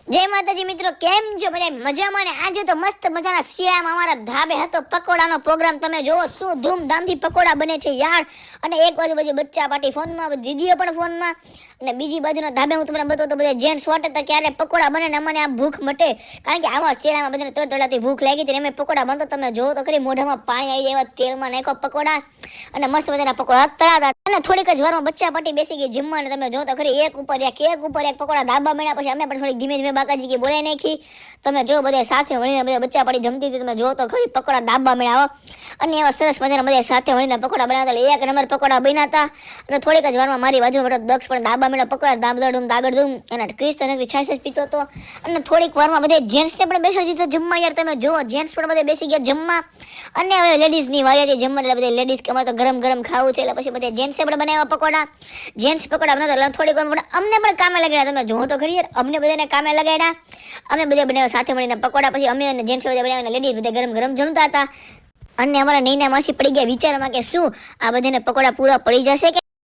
જય માતાજી મિત્રો, કેમ છો બધા? મજામાં ને? આજે તો મસ્ત મજાના શિયાળામાં અમારા ધાબે હતો પકોડાનો પ્રોગ્રામ. તમે જોવો શું ધૂમધામથી પકોડા બને છે યાર. અને એક બાજુ બચ્ચા પાર્ટી ફોનમાં, દીદીઓ પણ ફોનમાં, અને બીજી બાજુના ધાબે હું તમને બતાવું તો બધા જેન્ટ્સ વાટે તો ક્યારે પકોડા બને ને અમને આ ભૂખ મટે. કારણ કે આવા શિયાળામાં બધાને તડતડાથી ભૂખ લાગી હતી. એમ પકોડા બનતો તમે જોવો તો ખરી, મોઢામાં પાણી આવી જાય એવા તેલમાં નાખો પકોડા, અને મસ્ત મજાના પકોડા હતા. અને થોડીક જ વારમાં બચ્ચા પાર્ટી બેસી ગઈ જમવા. ને તમે જો તો ખરી, એક ઉપર એક પકોડા ધાબા મળ્યા. પછી અમે પણ થોડીક ધીમે ધીમે બાકાજી કે બોલાઈ નાખી. તમે જો બધા સાથે મળીને બધા બચ્ચા પાડી જમતી હતી. તમે જો તો ખરી, પકોડા ધાબા મળ્યા. અને એવા સરસ મજાના બધા સાથે મળીને પકોડા બનાવતા. એક નંબર પકોડા બન્યા હતા. અને થોડીક જ વારમાં મારી બાજુમાં બેઠો દક્ષ પણ ધાબા મળ્યા પકોડા દાગડધૂમ અને ક્રિસ્તો નગરી છાશ પીતો હતો. અને થોડીક વારમાં બધે જેન્ટ્સને પણ બેસી દીધો જમવા યાર. તમે જુઓ, જેન્ટ્સ પણ બધે બેસી ગયા જમવા. અને હવે લેડીઝની વારી હતી જમવા. એટલે બધા લેડીઝ કે અમારે તો ગરમ ગરમ ખાવું છે. એટલે પછી બધા જેન્ટ્સે પણ બનાવ્યા પકોડા. જેન્ટ્સ પકોડા બનાવતા થોડીક વાર અમને પણ કામે લગાડ્યા. તમે જોવો તો ખરી યાર, અમને બધાને કામે લગાડ્યા. અમે બધા બનાવ્યા સાથે મળીને પકોડા. પછી અમે અને જેન્ટ્સ બધા બનાવીને લેડીઝ બધા ગરમ ગરમ જમતા હતા. અને અમારા નૈના માસી પડી ગયા વિચારમાં કે શું આ બધાને પકોડા પૂરા પડી જશે કે